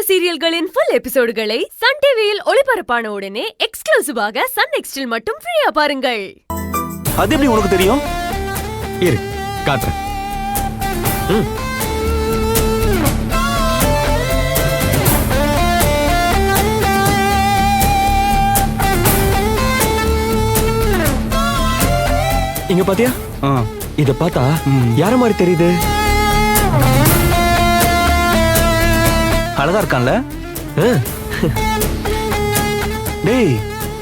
சீரியல்களின் full எபிசோடுகளை Sun டிவியில் ஒளிபரப்பான உடனே எக்ஸ்க்ளூசிவாக சன் நெக்ஸ்டில் மட்டும் ஃப்ரீயா பாருங்கள். அது எப்படி உனக்கு தெரியும்? இரு காட்டுறேன். இங்க பாத்தியா? இத பார்த்தா யார மாதிரி தெரியுது? அழகா இருக்கான்ல? டேய்,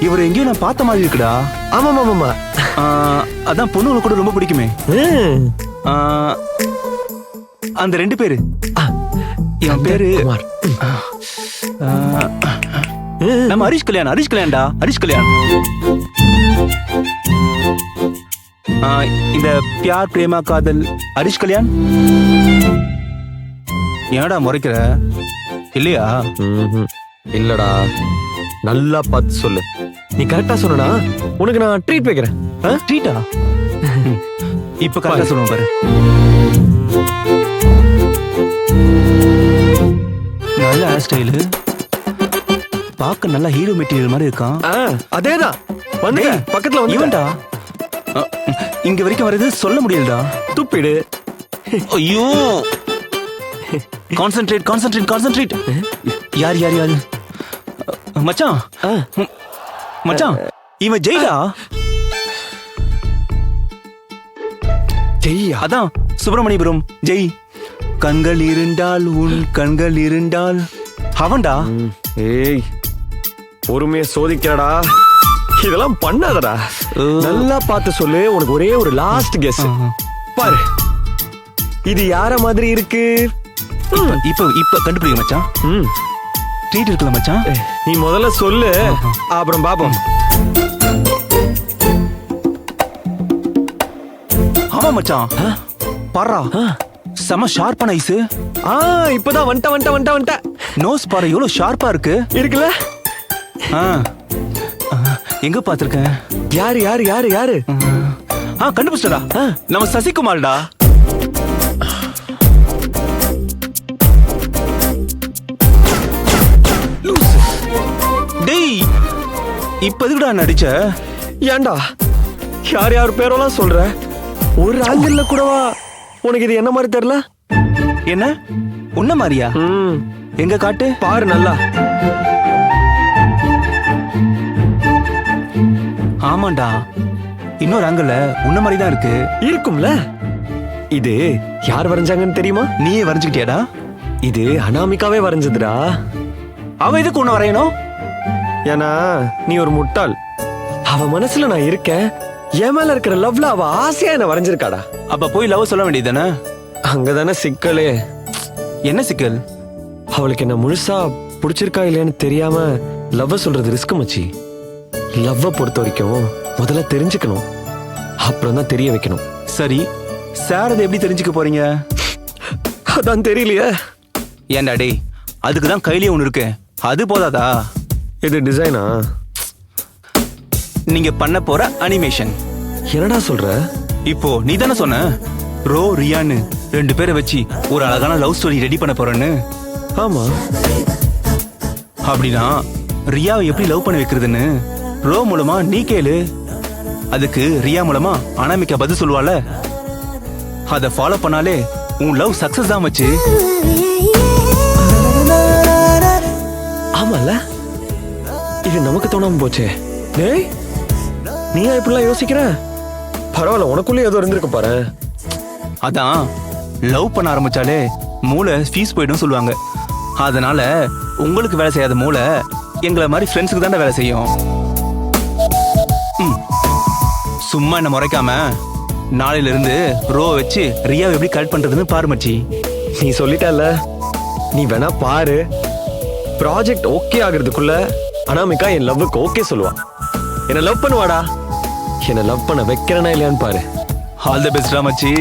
இவர் எங்கேயும் நான் பார்த்த மாதிரி இருக்குடா. ஆமா ஆமா, அதான் பொண்ணுங்களை கூட ரொம்ப பிடிக்குமே. அந்த 2 பேரு. என் பேரு நம்ம ஹரிஷ் கல்யாண். ஹரிஷ் கல்யாண்டா, ஹரிஷ் கல்யாண். இந்த பியார் பிரேமா காதல் ஹரிஷ் கல்யாண். என்னடா முறைக்கிற? இல்லையா? இல்லடா, நல்லா பார்த்து சொல்லு. நீ கரெக்டா சொன்னா உனக்கு நான் ட்ரீட் வைக்கிறேன். ட்ரீட்டா? இப்ப கரெக்டா சொல்லுவோம் பாரு. நல்ல ஹேர் ஸ்டைலு, பார்க்க நல்ல ஹீரோ மெட்டீரியல் மாதிரி இருக்கான். அதேதான். வந்து பக்கத்துல வந்து இவன்டா. இங்க வரைக்கும் வருது சொல்ல முடியலடா. துப்பிடு. ஐயோ, கான்சென்ட்ரேட் கான்சென்ட்ரேட் கான்சென்ட்ரேட். யார் யார் யார்? மச்சான் மச்சான், இவன் ஜெயிலா? ஜெய்யா? அதான் சுப்பிரமணியபுரம் ஜெய். கண்கள் இருந்தால் உன் கண்கள் இருந்தால் அவன்டா. ஏய், பொறுமைய சோதிக்கிறடா. இதெல்லாம் பண்ணாதடா. நல்லா பார்த்து சொல்லு. உனக்கு ஒரே ஒரு லாஸ்ட் கெஸ் பாரு. இது யார மாதிரி இருக்கு? இப்ப கண்டுபிடிக்க மச்சான். ட்ரீட் இருக்குல்ல மச்சான்? நீ முதல்ல சொல்லு, அப்புறம் பாப்போம். ஆமா மச்சான், பாரா செம ஷார்ப்பான ஐஸ். இப்பதான் வந்துட்ட. நோஸ் பாரு எவ்வளவு ஷார்ப்பா இருக்கு. இருக்குல்ல? எங்க பாத்திருக்கேன்? யாரு யாரு யாரு யாரு? கண்டுபிடிச்சடா, நம்ம சசிகுமார்டா. டேய், இப்ப எதுக்குடா நடிச்ச? ஏன்டா யார் யார் பேரெல்லாம் சொல்ற? ஒரு ஆங்கிள் கூடவா உனக்கு இது என்ன மாதிரி தெரியல? என்ன உன்ன மாதிரியா? எங்க காட்டு பாரு நல்லா. ஆமாண்டா, இன்னொரு ஆங்கிள் உன்ன மாதிரி தான் இருக்கு. இருக்கும்ல? இது யார் வரைஞ்சாங்கன்னு தெரியுமா? நீயே வரைஞ்சுக்கிட்டியாடா? இது அனாமிகாவே வரைஞ்சதுடா. அவ எதுக்கு உன்ன வரையணும்? ஏன்னா நீ ஒரு முட்டாள். அவ மனசுல நான் இருக்கேன். என் மேல இருக்கிற லவ்ல அவ ஆசையா என்ன வரைஞ்சிருக்காடா. அப்ப போய் லவ் சொல்ல வேண்டியதானே? அங்கதானே சிக்கலே. என்ன சிக்கல்? அவளுக்கு என்ன முழுசா பிடிச்சிருக்கா இல்லையான்னு தெரியாம லவ் சொல்றது ரிஸ்க் மச்சி. லவ்வ பொறுத்த வரைக்கும் முதல்ல தெரிஞ்சுக்கணும், அப்புறம் தான் தெரிய வைக்கணும். சரி, சார் அதை எப்படி தெரிஞ்சுக்க போறீங்க? அதான் தெரியலையே. ஏன்டா டேய், அதுக்குதான் கையிலேயே ஒண்ணு இருக்கு, அது போதாதா? இது டிசைனா? நீங்க பண்ண போற அனிமேஷன். என்னடா சொல்ற? இப்போ நீ தானே சொன்ன ரோ ரியான்னு 2 பேரை வச்சு ஒரு அழகான லவ் ஸ்டோரி ரெடி பண்ண போறேன்னு. ஆமா. அப்படின்னா ரியாவை எப்படி லவ் பண்ண வைக்கிறதுன்னு ரோ மூலமா நீ கேளு. அதுக்கு ரியா மூலமா அனாமிகா பதில் சொல்லுவாள. அத ஃபாலோ பண்ணாலே உன் லவ் சக்சஸ் தான் மச்சி. ஆமால, இது நமக்கு தோணாம போச்சே. டேய், நீயா இப்படிலாம் யோசிக்கிற? பரவாயில்ல, உனக்குள்ளே ஏதோ இருந்திருக்கு பாரு. அதான் லவ் பண்ண ஆரம்பிச்சாலே மூளை ஃபீஸ் போயிடும் சொல்லுவாங்க. அதனால உங்களுக்கு வேலை செய்யாத மூளை எங்களை மாதிரி ஃப்ரெண்ட்ஸுக்கு தானே வேலை செய்யும். சும்மா என்ன முறைக்காம நாளையில இருந்து ரோ வச்சு ரியாவை எப்படி கரெக்ட் பண்றதுன்னு பாரு மச்சி. நீ சொல்லிட்டல, நீ வேணா பாரு. ப்ராஜெக்ட் ஓகே ஆகுறதுக்குள்ள அனாமிகா என் லவ்வுக்கு ஓகே சொல்லுவா. என்ன லவ் பண்ணுவாடா. என்ன லவ் பண்ண வைக்கிறனா இல்லையான்னு பாரு. ஆல் தி பெஸ்ட் மச்சி.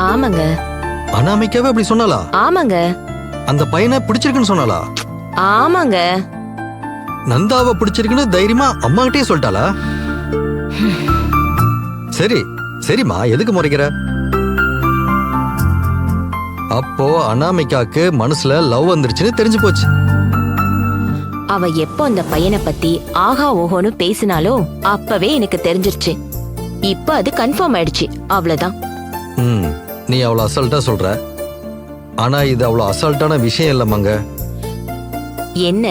ஆமாங்க. அனாமிகாவே அப்படி சொன்னாலா? ஆமாங்க. அந்த பையனை பிடிச்சிருக்குன்னு சொன்னாலா? ஆமாங்க. நந்தாவை பிடிச்சிருக்குன்னு தைரியமா அம்மா கிட்டே சொல்லிட்டாளா? சரி சரிம்மா, எதுக்கு முறைக்கிற? அப்போ அனாமிகாக்கு மனசுல லவ் வந்துருச்சுன்னு தெரிஞ்சு போச்சு. அவ எப்போ அந்த பையனை பத்தி ஆஹா ஓஹோன்னு பேசினாலோ அப்பவே எனக்கு தெரிஞ்சிருச்சு. இப்ப அது கன்ஃபார்ம் ஆயிடுச்சு, அவ்வளவுதான். நீ அவ்வளவு அசால்ட்டா சொல்ற. ஆனா இது அவ்வளவு அசால்ட்டான விஷயம் இல்லம்மாங்க. என்ன,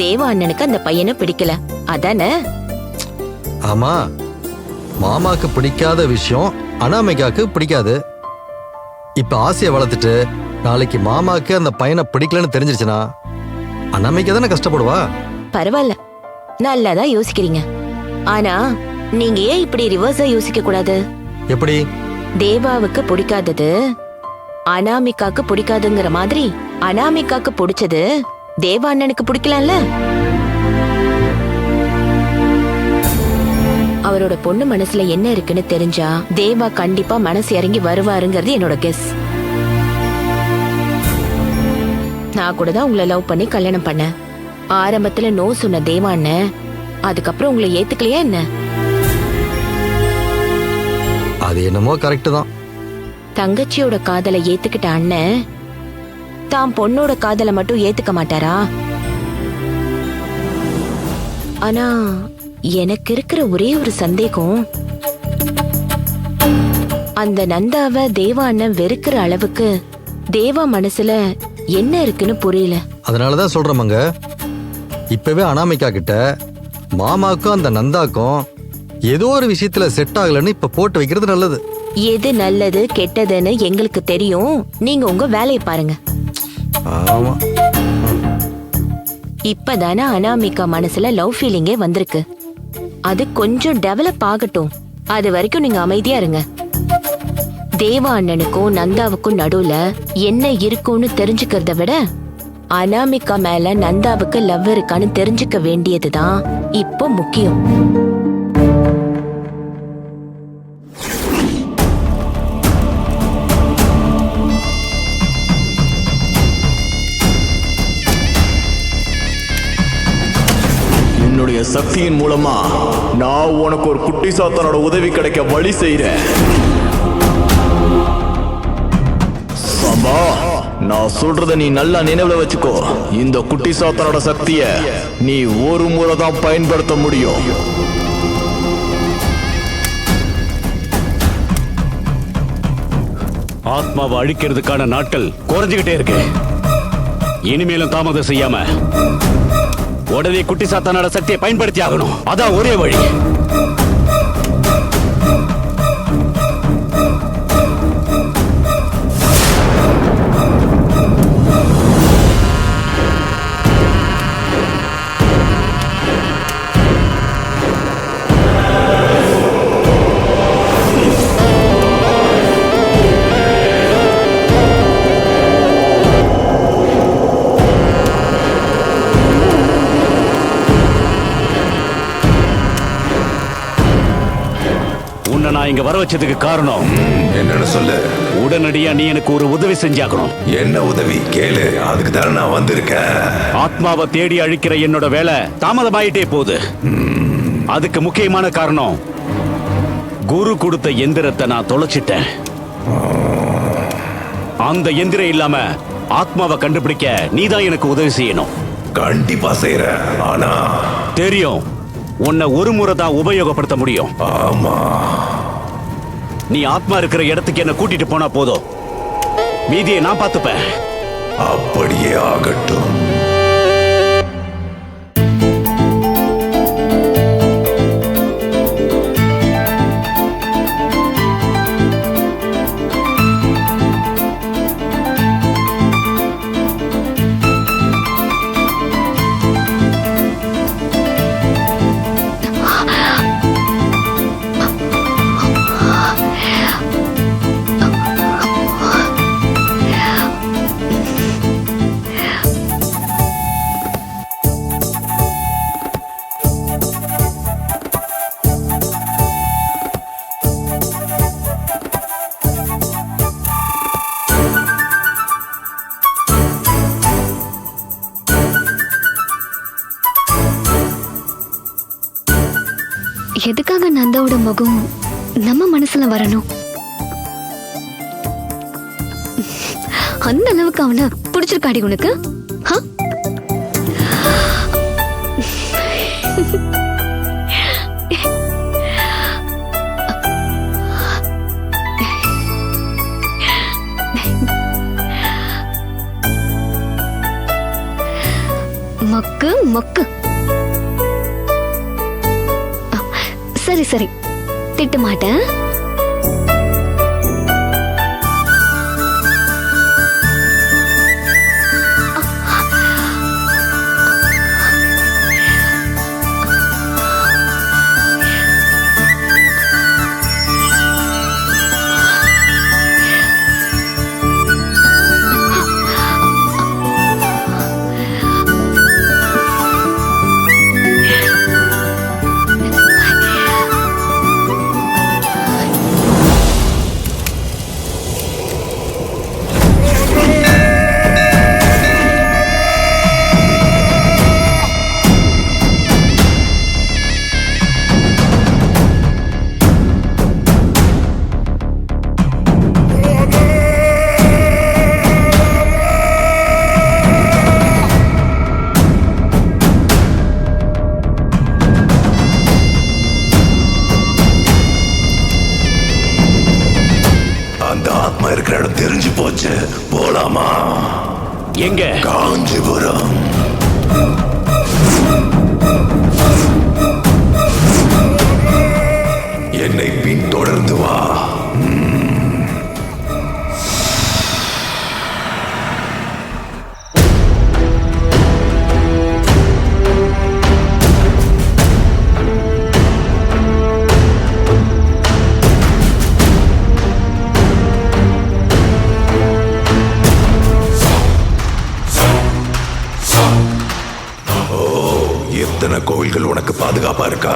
தேவா அண்ணனுக்கு அந்த பையனை பிடிக்கல அதானே? ஆமா, மாமாக்கு பிடிக்காத விஷயம் அனாமிகாக்கு பிடிக்காது. இப்ப ஆசையை வளர்த்துட்டு நாளைக்கு மாமாக்கு அந்த பையனை பிடிக்கலன்னு தெரிஞ்சிருச்சுன்னா அனாமிகா தானே கஷ்டப்படுவா. பரவாயில்ல, நல்லாதான் யோசிக்கிறீங்க. ஆனா நீங்க ஏன் இப்படி ரிவர்ஸா யோசிக்க கூடாது? எப்படி? தேவாவுக்கு பிடிக்காதது அனாமிகாக்கு பிடிக்காதுங்கிற மாதிரி அனாமிகாக்கு பிடிச்சது தேவா அண்ணனுக்கு பிடிக்கலாம்ல? அவரோட பொண்ணு மனசுல என்ன இருக்குன்னு தெரிஞ்சா தேவா கண்டிப்பா மனசு இறங்கி வருவாருங்கிறது என்னோட கெஸ். நான் கூட தான் உங்களை லவ் பண்ணி கல்யாணம் பண்ணேன். ஆரம்பத்துல நோ சொன்ன தேவா அண்ணன் அதுக்கப்புறம் உங்களை ஏத்துக்கலையா என்ன? அது என்னமோ கரெக்ட் தான். தங்கச்சியோட காதலை ஏத்துக்கிட்ட அண்ணன் தான் பொண்ணோட காதலை மட்டும் ஏத்துக்க மாட்டாரா? ஆனா எனக்கு இருக்கிற ஒரே ஒரு சந்தேகம், அந்த நந்தாவை தேவா அண்ணன் வெறுக்கிற அளவுக்கு தேவா மனசுல என்ன இருக்குன்னு புரியல. அதனாலதான் சொல்றேமாங்க, இப்பவே அனாமிகா கிட்ட மாமாக்கும் அந்த நந்தாக்கும் ஏதோ ஒரு விஷயத்துல செட் ஆகலன்னு இப்ப போட்டு வைக்கிறது நல்லது. எது நல்லது கெட்டதுன்னு எங்களுக்கு தெரியும், நீங்க உங்க வேலையை பாருங்க. ஆமா, இப்பதானே அனாமிகா மனசுல லவ் ஃபீலிங்கே வந்திருக்கு. அது கொஞ்சம் டெவலப் ஆகட்டும், அது வரைக்கும் நீங்க அமைதியா இருங்க. தேவா அண்ணனுக்கும் நந்தாவுக்கும் நடுவுல என்ன இருக்கும்னு தெரிஞ்சுக்கிறத விட அனாமிகா மேல நந்தாவுக்கு லவ் இருக்கான்னு தெரிஞ்சுக்க வேண்டியதுதான் இப்போ முக்கியம். என்னுடைய சக்தியின் மூலமா நான் உனக்கு ஒரு குட்டி சாத்தனோட உதவி கிடைக்க வழி செய்றேன். சம்பா, நான் சொல்றத நீ நல்லா நினைவுல வச்சுக்கோ. இந்த குட்டி சாத்தனோட சக்திய நீ ஒரு முறை தான் பயன்படுத்த முடியும். ஆத்மாவை அழிக்கிறதுக்கான நாட்கள் குறைஞ்சுகிட்டே இருக்கு. இனிமேலும் தாமதம் செய்யாம உடனே குட்டி சாத்தானோட சக்தியை பயன்படுத்தி ஆகணும். அதான் ஒரே வழி. நான் இங்க வர வச்சதுக்கு காரணம் என்னன்னு சொல்லு. உடனடியா நீ எனக்கு ஒரு உதவி செஞ்சாகணும். என்ன உதவி கேளு, அதுக்கு தானே நான் வந்திருக்கேன். ஆத்மாவை தேடி அழிக்கிற என்னோட வேலை தாமதமாயிட்டே போகுது. அதுக்கு முக்கியமான காரணம், குரு கொடுத்த எந்திரத்தை நான் தொலைச்சிட்டேன். அந்த எந்திரம் இல்லாம ஆத்மாவை கண்டுபிடிக்க நீதான் எனக்கு உதவி செய்யணும். கண்டிப்பா செய்யறேன். ஆனா தெரியும், உன்னை ஒரு முறை தான் உபயோகப்படுத்த முடியும். ஆமா, நீ ஆத்மா இருக்கிற இடத்துக்கு என்ன கூட்டிட்டு போனா போதும், மீதியை நான் பார்த்துப்பேன். அப்படியே ஆகட்டும். எதுக்காக நந்தாவோட முகம் நம்ம மனசுல வரணும்? அந்த அளவுக்கு அவனை பிடிச்சிருக்காடி உனக்கு? ஹ? மக்கு மக்கு. சரி சரி, திட்ட மாட்டேன். அந்த ஆத்மா இருக்கிற இடம் தெரிஞ்சு போச்சு. போலாமா? எங்க? காஞ்சிபுரம். என்னை பின்தொடர்ந்து வா. எத்தனை கோவில்கள் உனக்கு பாதுகாப்பா இருக்கா?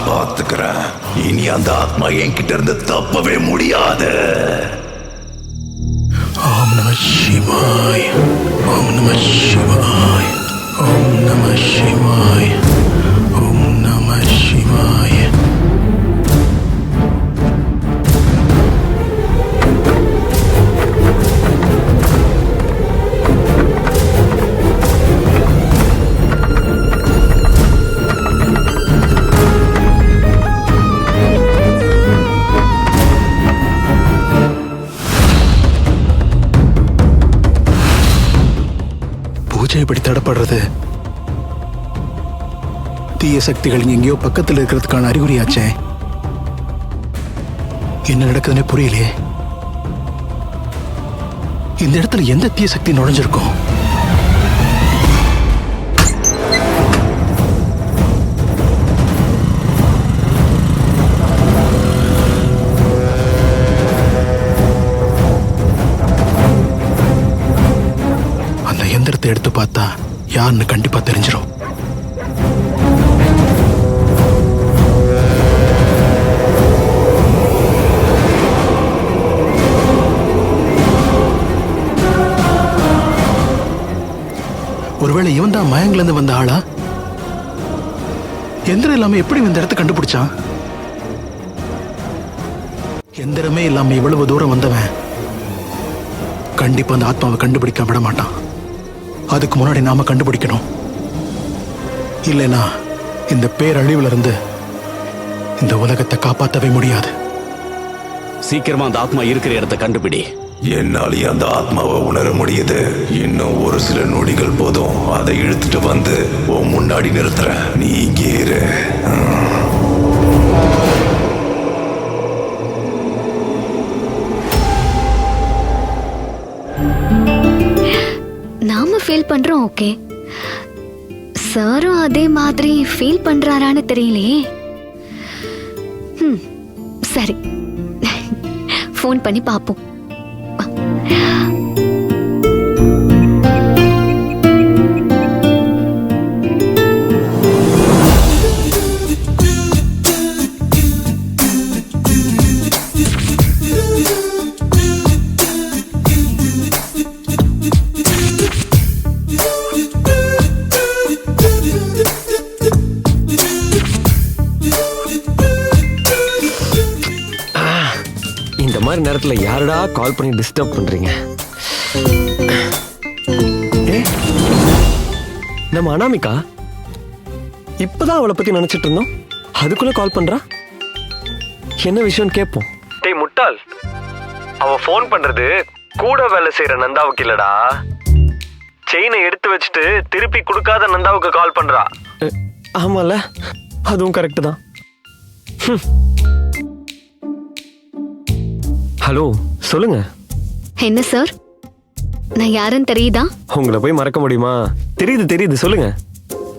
பாத்துக்கிறேன். இனி அந்த ஆத்மா என்கிட்ட இருந்து தப்பவே முடியாது. ஓம் நம சிவாய், ஓம் நம சிவாய், ஓம் நம சிவாய், ஓம் நம சிவாய். பூஜை எப்படி தடப்படுறது? தீய சக்திகள் எங்கேயோ பக்கத்தில் இருக்கிறதுக்கான அறிகுறியாச்சே. என்ன நடக்குதுன்னு புரியலையே. இந்த இடத்துல எந்த தீய சக்தி நுழைஞ்சிருக்கும்? அந்த எந்திரத்தை எடுத்து பார்த்தா யாருன்னு கண்டிப்பா தெரிஞ்சிடும். ஒருவேளை இவன் தான் மயங்கல இருந்து வந்த ஆளா? எந்திரம் இல்லாம எப்படி இந்த இடத்தை கண்டுபிடிச்சான்? எந்திரமே இல்லாம இவ்வளவு தூரம் வந்தவன் கண்டிப்பா அந்த ஆத்மாவை கண்டுபிடிக்க விட மாட்டான். அதுக்கு முன்னாடி நாம கண்டுபிடிக்கணும். இல்லைன்னா இந்த பேரழிவுல இருந்து இந்த உலகத்தை காப்பாற்றவே முடியாது. சீக்கிரமா அந்த ஆத்மா இருக்கிற இடத்தை கண்டுபிடி. என்னாலே அந்த ஆத்மாவை உணர முடியுது. இன்னும் ஒரு சில நொடிகள் போதும். அதை இழுத்துட்டு வந்து உன் முன்னாடி நிறுத்துறேன். நீ இங்கே இரு. நாம ஃபீல் பண்றோம், ஓகே. சாரும் அதே மாதிரி ஃபீல் பண்றாரான்னு தெரியலையே. சரி, ஃபோன் பண்ணி பாப்போம். இந்த மாதிரி நேரத்துல யாருடா கால் பண்ணி டிஸ்டர்ப் பண்றீங்க? நம்ம அனாமிகா இப்பதான் அவளை பத்தி நினைச்சிட்டு இருந்தோம், அதுக்குள்ள கால் பண்றா. என்ன விஷயம் கேட்போம். டேய் முட்டாள், அவ ஃபோன் பண்றது கூட வேலை செய்யற நந்தாவுக்கு இல்லடா, செயினை எடுத்து வச்சுட்டு திருப்பி கொடுக்காத நந்தாவுக்கு கால் பண்றா. ஆமால, அதுவும் கரெக்ட் தான். ஹலோ, சொல்லுங்க. என்ன சார், நான் யாருன்னு தெரியுதா? உங்களை போய் மறக்க முடியுமா? தெரியுது, சொல்லுங்க.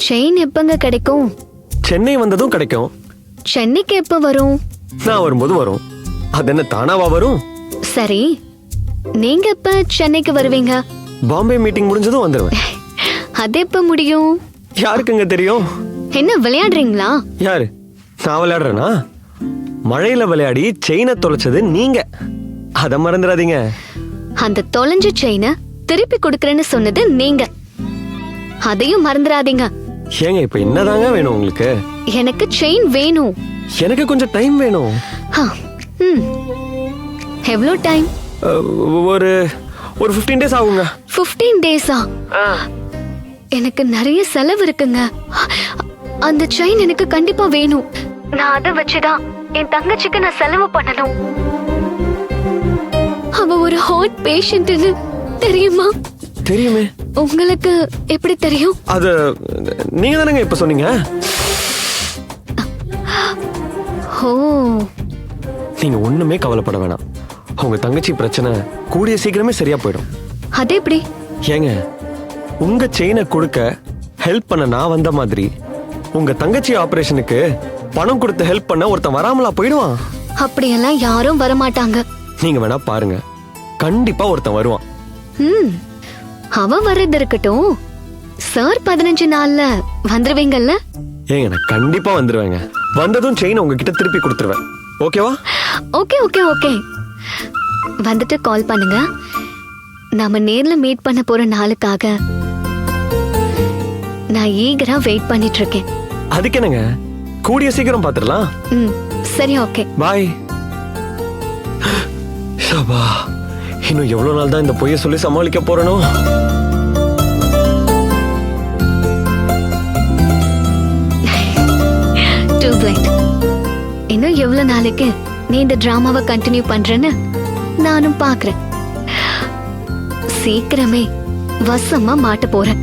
செயின் எப்பங்க கிடைக்கும்? சென்னை வந்ததும் கிடைக்கும். சென்னைக்கு எப்ப வரும்? நான் வரும்போது வரும். அது என்ன தானாவா வரும்? சரி, நீங்க எப்ப சென்னைக்கு வருவீங்க? பாம்பே மீட்டிங் முடிஞ்சதும் வந்துருவேன். அது எப்ப முடியும்? யாருக்குங்க தெரியும்? என்ன விளையாடுறீங்களா? யாரு? நான் விளையாடுறேனா? மழையில விளையாடி செயினை தொலைச்சது நீங்க, அத மறந்துடாதீங்க. அந்த தொலைஞ்ச செயினை திருப்பி கொடுக்கறேன்னு சொன்னது நீங்க, அதையும் மறந்துடாதீங்க. ஏங்க இப்ப என்னதாங்க வேணும் உங்களுக்கு? எனக்கு செயின் வேணும். எனக்கு கொஞ்சம் டைம் வேணும். எவ்வளோ டைம்? ஒரு 15 days ஆகுங்க. 15 days-ஆ? எனக்கு நிறைய செலவு இருக்குங்க. அந்த செயின் எனக்கு கண்டிப்பா வேணும். நான் அதை வச்சுதான் என் தங்கச்சிக்கு நான் செலவு பண்ணணும். அவ ஒரு ஹார்ட் பேஷண்ட்னு தெரியுமா? தெரியுமே. உங்களுக்கு எப்படி தெரியும்? அது நீங்க தானங்க இப்ப சொன்னீங்க. ஓ, நீங்க ஒண்ணுமே கவலைப்பட வேணாம். உங்க தங்கச்சி பிரச்சனை கூடிய சீக்கிரமே சரியா போயிடும். அது எப்படி? ஏங்க, உங்க செயினை கொடுக்க ஹெல்ப் பண்ண நான் வந்த மாதிரி உங்க தங்கச்சி ஆபரேஷனுக்கு பணம் கொடுத்து ஹெல்ப் பண்ண ஒருத்தன் வராமலா போயிடுவான்? அப்படியெல்லாம் யாரும் வரமாட்டாங்க. நீங்க வேணா பாருங்க, கண்டிப்பா ஒருத்தன் வருவான். அவன் வர்றது இருக்கட்டும், சார் 15 நாள்ல வந்துருவீங்கல்ல? ஏங்க, நான் கண்டிப்பா வந்துருவேங்க. வந்ததும் செயினை உங்ககிட்ட திருப்பி கொடுத்துருவேன். ஓகேவா? ஓகே. வந்துட்டு கால் பண்ணுங்க. நாம நேர்ல மீட் பண்ண போற நாளுக்காக நான் ஈகரா வெயிட் பண்ணிட்டு இருக்கேன். அதுக்கு என்னங்க, கூடிய சீக்கிரம் பாத்துடலாம். சரி, ஓகே, பாய். ஷபா, இன்னும் எவ்வளவு நாள் தான் இந்த பொய்யை சொல்லி சமாளிக்க போறனோ? Two blind. இன்னும் எவ்வளவு நாளைக்கு நீ இந்த டிராமாவை கண்டினியூ பண்றேன்னு நானும் பாக்குறேன். சீக்கிரமே வசமா மாட்ட போறேன்.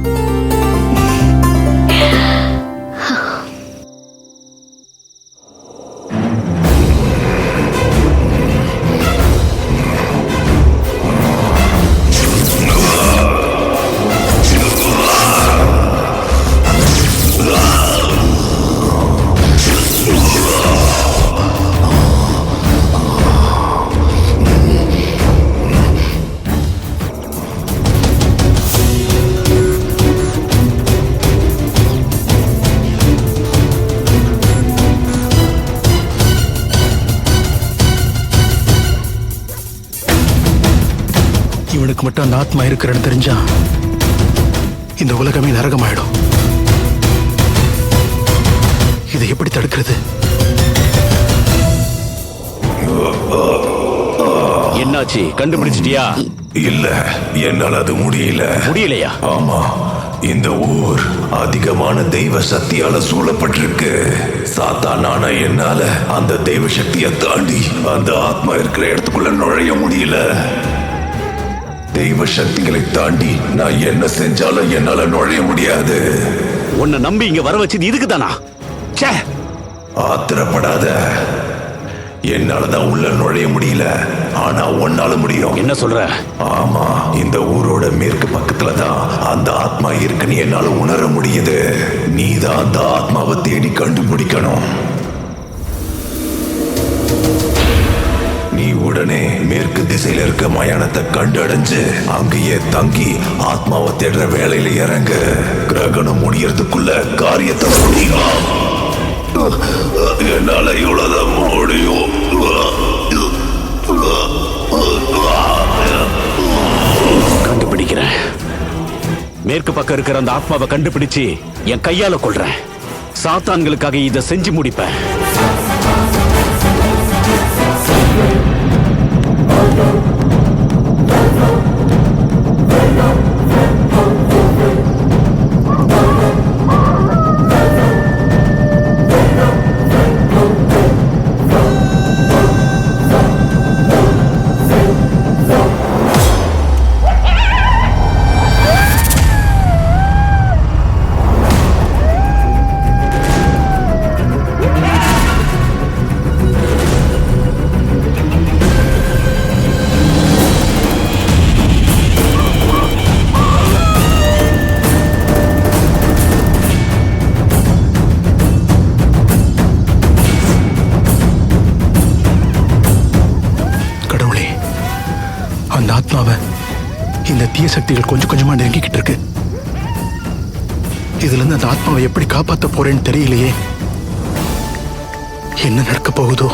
இவனுக்கு மட்டும் அந்த ஆத்மா இருக்கிறன்னு தெரிஞ்சா இந்த உலகமே நரகமாயிடும். இதை எப்படி தடுக்கிறது? என்னாச்சு, கண்டுபிடிச்சிட்டியா? இல்ல, என்னால அது முடியலையா? ஆமா, இந்த ஊர் அதிகமான தெய்வ சக்தியால சூழப்பட்டிருக்கு. சாத்தானான என்னால அந்த தெய்வ சக்தியை தாண்டி அந்த ஆத்மா இருக்கிற இடத்துக்குள்ள நுழைய முடியல. தெய்வ சக்திகளை தாண்டி நான் என்ன செஞ்சாலும் என்னால நுழைய முடியாது. உன்னை நம்பி இங்க வர வச்சது இதுக்கு தானா? ஆத்திரப்படாத, என்னாலதான் உள்ள நுழைய முடியல, ஆனா உன்னால முடியும். என்ன சொல்ற? ஆமா, இந்த ஊரோட மேற்கு பக்கத்துல தான் அந்த ஆத்மா இருக்குன்னு என்னால உணர முடியுது. நீதான் அந்த ஆத்மாவை தேடி கண்டுபிடிக்கணும். நீ உடனே மேற்கு திசையில இருக்க மயானத்தை கண்டடைஞ்சு அங்கேயே தங்கி ஆத்மாவை தேடுற வேலையில இறங்கு. கிரகணம் முடியறதுக்குள்ள காரியத்தை முடியும். என்னால இவ்வளவுதான் முடியும். கண்டுபிடிக்கிறேன். மேற்கு பக்கம் இருக்கிற அந்த ஆத்மாவை கண்டுபிடிச்சு என் கையால கொள்றேன். சாத்தான்களுக்காக இதை செஞ்சு முடிப்பேன். ஆத்மாவை இந்த தீய சக்திகள் கொஞ்சம் கொஞ்சமா நெருங்கிக்கிட்டு இருக்கு. இதுல இருந்து அந்த ஆத்மாவை எப்படி காப்பாத்த போறேன்னு தெரியலையே. என்ன நடக்க போகுதோ?